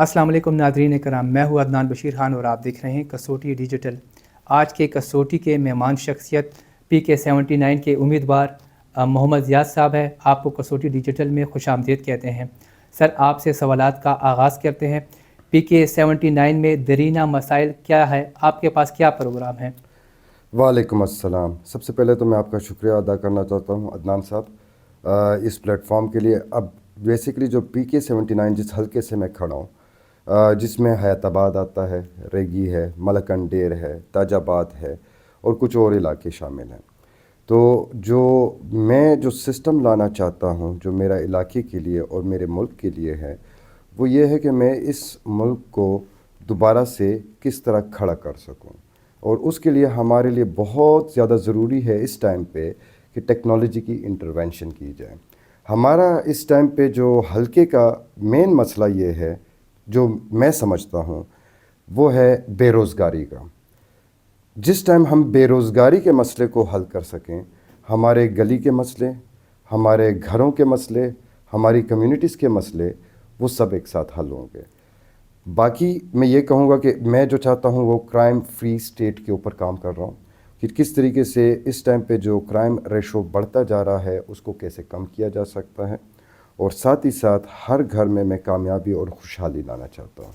السلام علیکم ناظرین کرام، میں ہوں عدنان بشیر خان اور آپ دیکھ رہے ہیں کسوٹی ڈیجیٹل۔ آج کے کسوٹی کے مہمان شخصیت PK-79 کے امیدوار محمد زیاد صاحب ہے۔ آپ کو کسوٹی ڈیجیٹل میں خوش آمدید کہتے ہیں۔ سر، آپ سے سوالات کا آغاز کرتے ہیں۔ PK-79 میں درینہ مسائل کیا ہے؟ آپ کے پاس کیا پروگرام ہے؟ وعلیکم السلام۔ سب سے پہلے تو میں آپ کا شکریہ ادا کرنا چاہتا ہوں عدنان صاحب اس پلیٹ فارم کے لیے۔ اب بیسیکلی جو PK-79 جس حلقے سے میں کھڑا ہوں، جس میں حیات آباد آتا ہے، ریگی ہے، ملکن ڈیر ہے، تاج آباد ہے اور کچھ اور علاقے شامل ہیں، تو میں جو سسٹم لانا چاہتا ہوں جو میرا علاقے کے لیے اور میرے ملک کے لیے ہے، وہ یہ ہے کہ میں اس ملک کو دوبارہ سے کس طرح کھڑا کر سکوں، اور اس کے لیے ہمارے لیے بہت زیادہ ضروری ہے اس ٹائم پہ کہ ٹیکنالوجی کی انٹرونشن کی جائے۔ ہمارا اس ٹائم پہ جو حلقے کا مین مسئلہ یہ ہے جو میں سمجھتا ہوں، وہ ہے بے روزگاری کا۔ جس ٹائم ہم بے روزگاری کے مسئلے کو حل کر سکیں، ہمارے گلی کے مسئلے، ہمارے گھروں کے مسئلے، ہماری کمیونٹیز کے مسئلے، وہ سب ایک ساتھ حل ہوں گے۔ باقی میں یہ کہوں گا کہ میں جو چاہتا ہوں وہ کرائم فری اسٹیٹ کے اوپر کام کر رہا ہوں، کہ کس طریقے سے اس ٹائم پہ جو کرائم ریشو بڑھتا جا رہا ہے اس کو کیسے کم کیا جا سکتا ہے، اور ساتھ ہی ساتھ ہر گھر میں کامیابی اور خوشحالی لانا چاہتا ہوں۔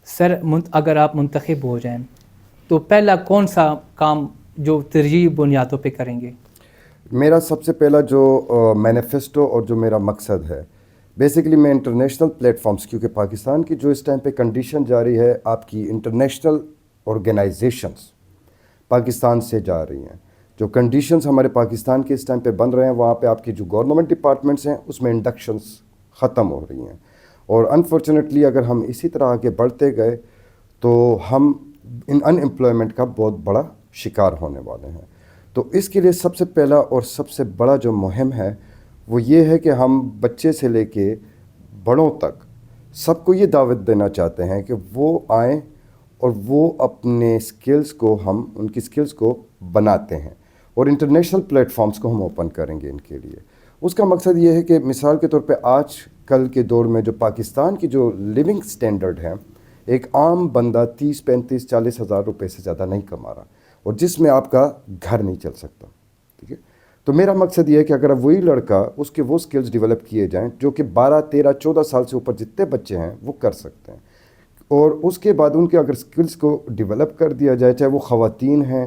سر، اگر آپ منتخب ہو جائیں تو پہلا کون سا کام جو ترجیحی بنیادوں پہ کریں گے؟ میرا سب سے پہلا جو مینیفیسٹو اور جو میرا مقصد ہے، بیسیکلی میں انٹرنیشنل پلیٹ فارمز، کیونکہ پاکستان کی جو اس ٹائم پہ کنڈیشن جاری ہے، آپ کی انٹرنیشنل آرگنائزیشنز پاکستان سے جا رہی ہیں، جو کنڈیشنز ہمارے پاکستان کے اس ٹائم پہ بن رہے ہیں، وہاں پہ آپ کی جو گورنمنٹ ڈپارٹمنٹس ہیں اس میں انڈکشنز ختم ہو رہی ہیں، اور انفارچونیٹلی اگر ہم اسی طرح آگے بڑھتے گئے تو ہم ان امپلائمنٹ کا بہت بڑا شکار ہونے والے ہیں۔ تو اس کے لیے سب سے پہلا اور سب سے بڑا جو مہم ہے وہ یہ ہے کہ ہم بچے سے لے کے بڑوں تک سب کو یہ دعوت دینا چاہتے ہیں کہ وہ آئیں اور وہ اپنے سکلز کو، ہم ان کی سکلز کو بناتے ہیں، اور انٹرنیشنل پلیٹ فارمز کو ہم اوپن کریں گے ان کے لیے۔ اس کا مقصد یہ ہے کہ مثال کے طور پہ آج کل کے دور میں جو پاکستان کی جو لیونگ سٹینڈرڈ ہے، ایک عام بندہ 30 35 40 ہزار روپے سے زیادہ نہیں کما رہا، اور جس میں آپ کا گھر نہیں چل سکتا، ٹھیک ہے؟ تو میرا مقصد یہ ہے کہ اگر وہی لڑکا، اس کے وہ سکلز ڈیولپ کیے جائیں جو کہ 12 13 14 سال سے اوپر جتنے بچے ہیں وہ کر سکتے ہیں، اور اس کے بعد ان کے اگر سکلز کو ڈیولپ کر دیا جائے، چاہے وہ خواتین ہیں،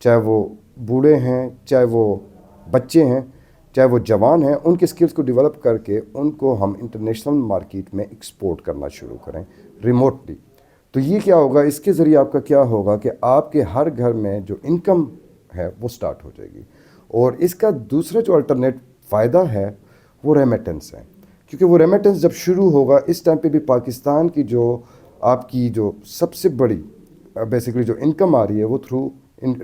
چاہے وہ بوڑھے ہیں، چاہے وہ بچے ہیں، چاہے وہ جوان ہیں، ان کے سکلز کو ڈیولپ کر کے ان کو ہم انٹرنیشنل مارکیٹ میں ایکسپورٹ کرنا شروع کریں ریموٹلی۔ تو یہ کیا ہوگا، اس کے ذریعے آپ کا کیا ہوگا کہ آپ کے ہر گھر میں جو انکم ہے وہ سٹارٹ ہو جائے گی، اور اس کا دوسرا جو الٹرنیٹ فائدہ ہے وہ ریمیٹنس ہے، کیونکہ وہ ریمیٹنس جب شروع ہوگا، اس ٹائم پہ بھی پاکستان کی جو آپ کی جو سب سے بڑی بیسیکلی جو انکم آ رہی ہے وہ تھرو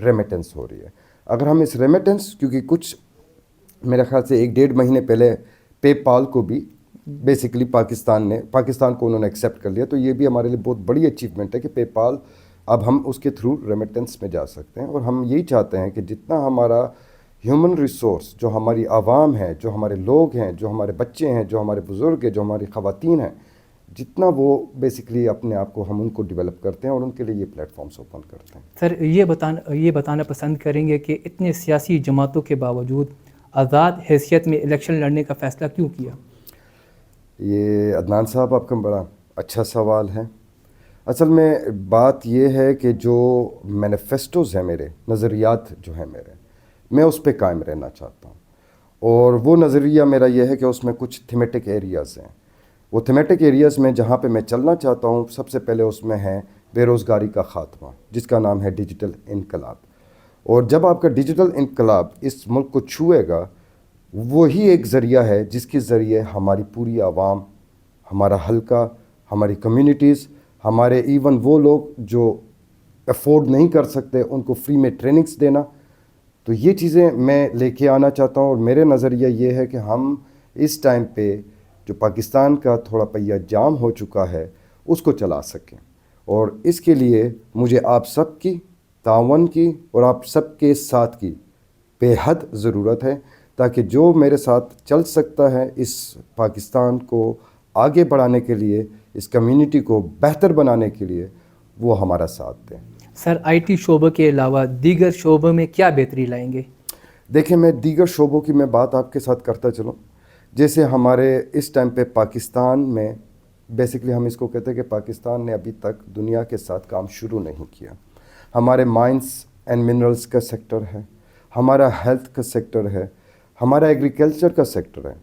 ریمیٹنس ہو رہی ہے۔ اگر ہم اس ریمیٹنس، کیونکہ کچھ میرے خیال سے 1 1.5 مہینے پہلے پے پال کو بھی بیسیکلی پاکستان کو انہوں نے ایکسیپٹ کر لیا، تو یہ بھی ہمارے لیے بہت بڑی اچیومنٹ ہے کہ پے پال اب ہم اس کے تھرو ریمیٹنس میں جا سکتے ہیں، اور ہم یہی چاہتے ہیں کہ جتنا ہمارا ہیومن ریسورس، جو ہماری عوام ہے، جو ہمارے لوگ ہیں، جو ہمارے بچے ہیں، جو ہمارے بزرگ ہیں، جو ہماری خواتین ہیں، جتنا وہ بیسیکلی اپنے آپ کو ہم ان کو ڈیولپ کرتے ہیں اور ان کے لیے یہ پلیٹ فارمز اوپن کرتے ہیں۔ سر، یہ بتانا پسند کریں گے کہ اتنے سیاسی جماعتوں کے باوجود آزاد حیثیت میں الیکشن لڑنے کا فیصلہ کیوں کیا؟ یہ عدنان صاحب آپ کا بڑا اچھا سوال ہے۔ اصل میں بات یہ ہے کہ جو مینیفیسٹوز ہیں، میرے نظریات جو ہیں میں اس پہ قائم رہنا چاہتا ہوں، اور وہ نظریہ میرا یہ ہے کہ اس میں کچھ تھیمیٹک ایریاز ہیں۔ وہ تھیمیٹک ایریاز میں جہاں پہ میں چلنا چاہتا ہوں، سب سے پہلے اس میں ہے بے روزگاری کا خاتمہ، جس کا نام ہے ڈیجیٹل انقلاب۔ اور جب آپ کا ڈیجیٹل انقلاب اس ملک کو چھوئے گا، وہی ایک ذریعہ ہے جس کے ذریعے ہماری پوری عوام، ہمارا حلقہ، ہماری کمیونٹیز، ہمارے ایون وہ لوگ جو افورڈ نہیں کر سکتے ان کو فری میں ٹریننگز دینا، تو یہ چیزیں میں لے کے آنا چاہتا ہوں۔ اور میرے نظریہ یہ ہے کہ ہم اس ٹائم پہ جو پاکستان کا تھوڑا پہیہ جام ہو چکا ہے اس کو چلا سکیں، اور اس کے لیے مجھے آپ سب کی تعاون کی اور آپ سب کے ساتھ کی بے حد ضرورت ہے، تاکہ جو میرے ساتھ چل سکتا ہے اس پاکستان کو آگے بڑھانے کے لیے اس کمیونٹی کو بہتر بنانے کے لیے وہ ہمارا ساتھ دیں۔ سر IT شعبے کے علاوہ دیگر شعبوں میں کیا بہتری لائیں گے؟ دیکھیں، میں دیگر شعبوں کی میں بات آپ کے ساتھ کرتا چلوں۔ جیسے ہمارے اس ٹائم پہ پاکستان میں بیسکلی ہم اس کو کہتے ہیں کہ پاکستان نے ابھی تک دنیا کے ساتھ کام شروع نہیں کیا۔ ہمارے مائنس اینڈ منرلز کا سیکٹر ہے، ہمارا ہیلتھ کا سیکٹر ہے، ہمارا ایگریکلچر کا سیکٹر ہے۔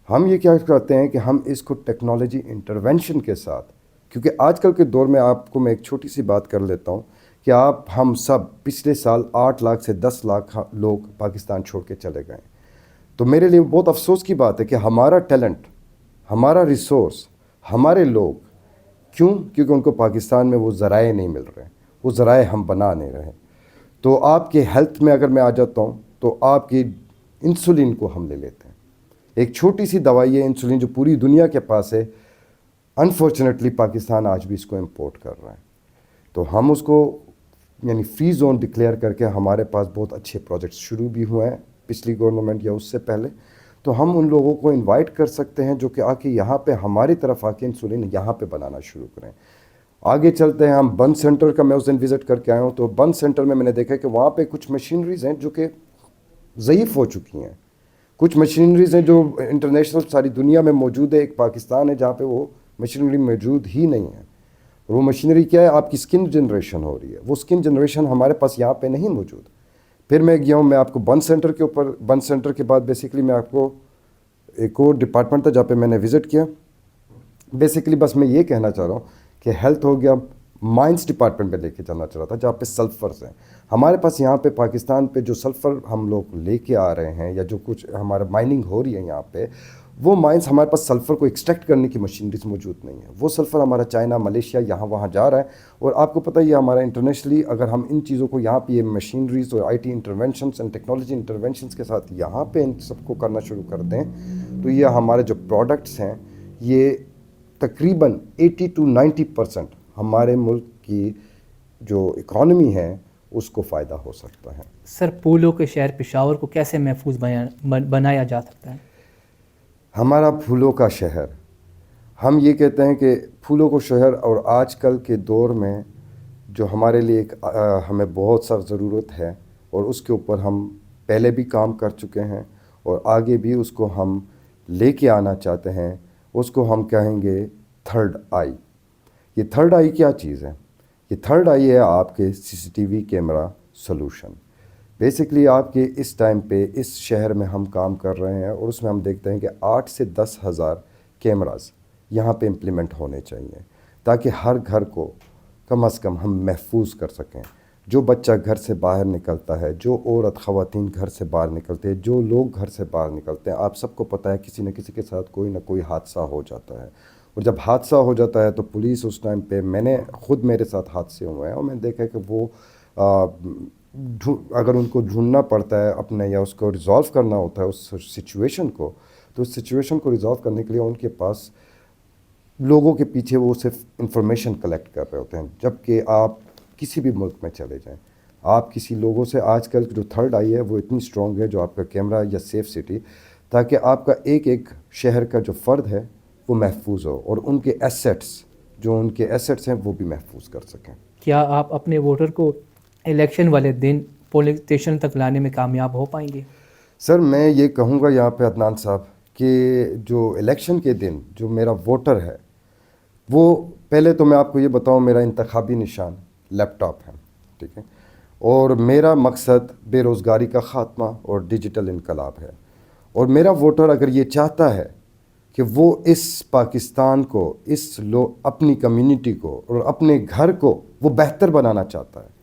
ہم یہ کیا کرتے ہیں کہ ہم اس کو ٹیکنالوجی انٹرونشن کے ساتھ، کیونکہ آج کل کے دور میں آپ کو میں ایک چھوٹی سی بات کر لیتا ہوں کہ ہم سب پچھلے سال 8 لاکھ سے 10 لاکھ لوگ پاکستان چھوڑ کے چلے گئے۔ تو میرے لیے بہت افسوس کی بات ہے کہ ہمارا ٹیلنٹ، ہمارا ریسورس، ہمارے لوگ کیونکہ ان کو پاکستان میں وہ ذرائع نہیں مل رہے، وہ ذرائع ہم بنا نہیں رہے۔ تو آپ کے ہیلتھ میں اگر میں آ جاتا ہوں تو آپ کی انسولین کو ہم لے لیتے ہیں۔ ایک چھوٹی سی دوائی ہے انسولین جو پوری دنیا کے پاس ہے، انفارچونیٹلی پاکستان آج بھی اس کو امپورٹ کر رہا ہے۔ تو ہم اس کو یعنی فری زون ڈکلیئر کر کے ہمارے پاس بہت اچھے پروجیکٹس شروع بھی ہوئے ہیں پچھلی گورنمنٹ یا اس سے پہلے۔ تو ہم ان لوگوں کو انوائٹ کر سکتے ہیں جو کہ آ کے یہاں پہ ہماری طرف آ کے انسولین یہاں پہ بنانا شروع کریں۔ آگے چلتے ہیں، ہم بند سینٹر کا میں اس دن وزٹ کر کے آیا ہوں، تو بند سینٹر میں نے دیکھا کہ وہاں پہ کچھ مشینریز ہیں جو کہ ضعیف ہو چکی ہیں، کچھ مشینریز ہیں جو انٹرنیشنل ساری دنیا میں موجود ہے، ایک پاکستان ہے جہاں پہ وہ مشینری موجود ہی نہیں ہے۔ وہ مشینری کیا ہے؟ آپ کی اسکن جنریشن ہو رہی ہے، وہ اسکن جنریشن ہمارے پاس یہاں پہ نہیں موجود۔ پھر میں گیا ہوں، میں آپ کو بند سینٹر کے اوپر، بند سینٹر کے بعد بیسکلی میں آپ کو ایک اور ڈپارٹمنٹ تھا جہاں پہ میں نے وزٹ کیا۔ بیسکلی بس میں یہ کہنا چاہ رہا ہوں کہ ہیلتھ ہو گیا، مائنس ڈپارٹمنٹ میں لے کے جانا چاہ رہا تھا جہاں پہ سلفرز ہیں۔ ہمارے پاس یہاں پہ پاکستان پہ جو سلفر ہم لوگ لے کے آ رہے ہیں یا جو کچھ ہمارا مائننگ ہو رہی ہے یہاں پہ، وہ مائنس ہمارے پاس سلفر کو ایکسٹریکٹ کرنے کی مشینریز موجود نہیں ہے۔ وہ سلفر ہمارا چائنا، ملیشیا، یہاں وہاں جا رہا ہے۔ اور آپ کو پتہ ہی ہے ہمارا انٹرنیشنلی اگر ہم ان چیزوں کو یہاں پہ یہ مشینریز اور IT انٹرونشنس اینڈ ٹیکنالوجی انٹرونشنس کے ساتھ یہاں پہ ان سب کو کرنا شروع کر دیں تو یہ ہمارے جو پروڈکٹس ہیں یہ تقریباً 80 to 90% ہمارے ملک کی جو اکانومی ہے اس کو فائدہ ہو سکتا ہے۔ سر، پھولوں کے شہر پشاور کو کیسے محفوظ بنایا جا سکتا ہے؟ ہمارا پھولوں کا شہر، ہم یہ کہتے ہیں کہ پھولوں کو شہر، اور آج کل کے دور میں جو ہمارے لیے ہمیں بہت سخت ضرورت ہے اور اس کے اوپر ہم پہلے بھی کام کر چکے ہیں اور آگے بھی اس کو ہم لے کے آنا چاہتے ہیں، اس کو ہم کہیں گے تھرڈ آئی۔ یہ تھرڈ آئی کیا چیز ہے؟ یہ تھرڈ آئی ہے آپ کے CCTV کیمرہ سلوشن۔ بیسکلی آپ کے اس ٹائم پہ اس شہر میں ہم کام کر رہے ہیں اور اس میں ہم دیکھتے ہیں کہ 8 سے 10 ہزار کیمراز یہاں پہ امپلیمنٹ ہونے چاہیے تاکہ ہر گھر کو کم از کم ہم محفوظ کر سکیں۔ جو بچہ گھر سے باہر نکلتا ہے، جو عورت خواتین گھر سے باہر نکلتے ہیں، جو لوگ گھر سے باہر نکلتے ہیں، آپ سب کو پتہ ہے کسی نہ کسی کے ساتھ کوئی نہ کوئی حادثہ ہو جاتا ہے۔ اور جب حادثہ ہو جاتا ہے تو پولیس اس ٹائم پہ، میرے ساتھ حادثے ہوئے ہیں اور میں نے دیکھا کہ وہ اگر ان کو ڈھونڈنا پڑتا ہے اپنے یا اس کو ریزالو کرنا ہوتا ہے اس سچویشن کو، تو اس سچویشن کو ریزالو کرنے کے لیے ان کے پاس لوگوں کے پیچھے وہ صرف انفارمیشن کلیکٹ کر رہے ہوتے ہیں۔ جبکہ آپ کسی بھی ملک میں چلے جائیں، آپ کسی لوگوں سے، آج کل جو تھرڈ آئی ہے وہ اتنی اسٹرانگ ہے جو آپ کا کیمرہ یا سیف سٹی، تاکہ آپ کا ایک ایک شہر کا جو فرد ہے وہ محفوظ ہو اور ان کے ایسیٹس ہیں وہ بھی محفوظ کر سکیں۔ کیا آپ اپنے ووٹر کو الیکشن والے دن پولنگ اسٹیشن تک لانے میں کامیاب ہو پائیں گے؟ سر، میں یہ کہوں گا یہاں پہ عدنان صاحب کہ جو الیکشن کے دن جو میرا ووٹر ہے وہ، پہلے تو میں آپ کو یہ بتاؤں میرا انتخابی نشان لیپ ٹاپ ہے، ٹھیک ہے، اور میرا مقصد بے روزگاری کا خاتمہ اور ڈیجیٹل انقلاب ہے۔ اور میرا ووٹر اگر یہ چاہتا ہے کہ وہ اس پاکستان کو، اپنی کمیونٹی کو اور اپنے گھر کو وہ بہتر بنانا چاہتا ہے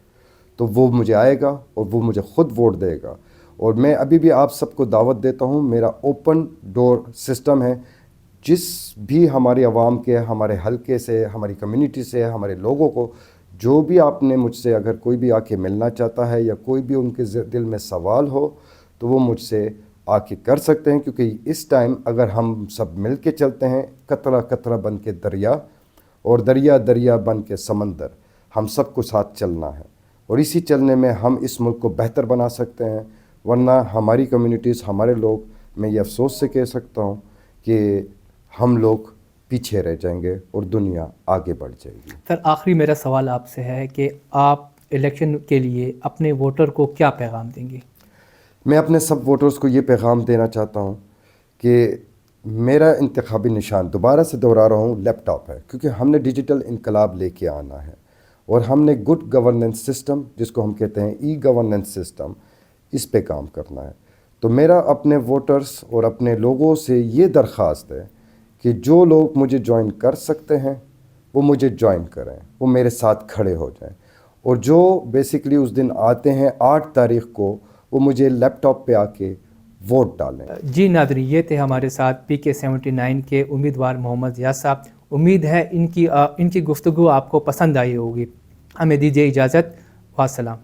تو وہ مجھے آئے گا اور وہ مجھے خود ووٹ دے گا۔ اور میں ابھی بھی آپ سب کو دعوت دیتا ہوں، میرا اوپن ڈور سسٹم ہے، جس بھی ہماری عوام کے، ہمارے حلقے سے، ہماری کمیونٹی سے، ہمارے لوگوں کو، جو بھی آپ نے مجھ سے اگر کوئی بھی آ کے ملنا چاہتا ہے یا کوئی بھی ان کے دل میں سوال ہو تو وہ مجھ سے آ کے کر سکتے ہیں، کیونکہ اس ٹائم اگر ہم سب مل کے چلتے ہیں، قطرہ قطرہ بن کے دریا اور دریا دریا بن کے سمندر، ہم سب کو ساتھ چلنا ہے اور اسی چلنے میں ہم اس ملک کو بہتر بنا سکتے ہیں۔ ورنہ ہماری کمیونٹیز، ہمارے لوگ، میں یہ افسوس سے کہہ سکتا ہوں کہ ہم لوگ پیچھے رہ جائیں گے اور دنیا آگے بڑھ جائے گی. سر آخری میرا سوال آپ سے ہے کہ آپ الیکشن کے لیے اپنے ووٹر کو کیا پیغام دیں گے؟ میں اپنے سب ووٹرز کو یہ پیغام دینا چاہتا ہوں کہ میرا انتخابی نشان دوبارہ سے دوہرا رہا ہوں لیپ ٹاپ ہے، کیونکہ ہم نے ڈیجیٹل انقلاب لے کے آنا ہے اور ہم نے گڈ گورننس سسٹم جس کو ہم کہتے ہیں ای گورننس سسٹم، اس پہ کام کرنا ہے. تو میرا اپنے ووٹرز اور اپنے لوگوں سے یہ درخواست ہے کہ جو لوگ مجھے جوائن کر سکتے ہیں وہ مجھے جوائن کریں، وہ میرے ساتھ کھڑے ہو جائیں، اور جو بیسیکلی اس دن آتے ہیں 8 تاریخ کو وہ مجھے لیپ ٹاپ پہ آ کے ووٹ ڈالیں. جی ناظرین، یہ تھے ہمارے ساتھ PK-79 کے امیدوار محمد زیاد صاحب. امید ہے ان کی گفتگو آپ کو پسند آئی ہوگی. ہمیں دیجیے اجازت، والسلام.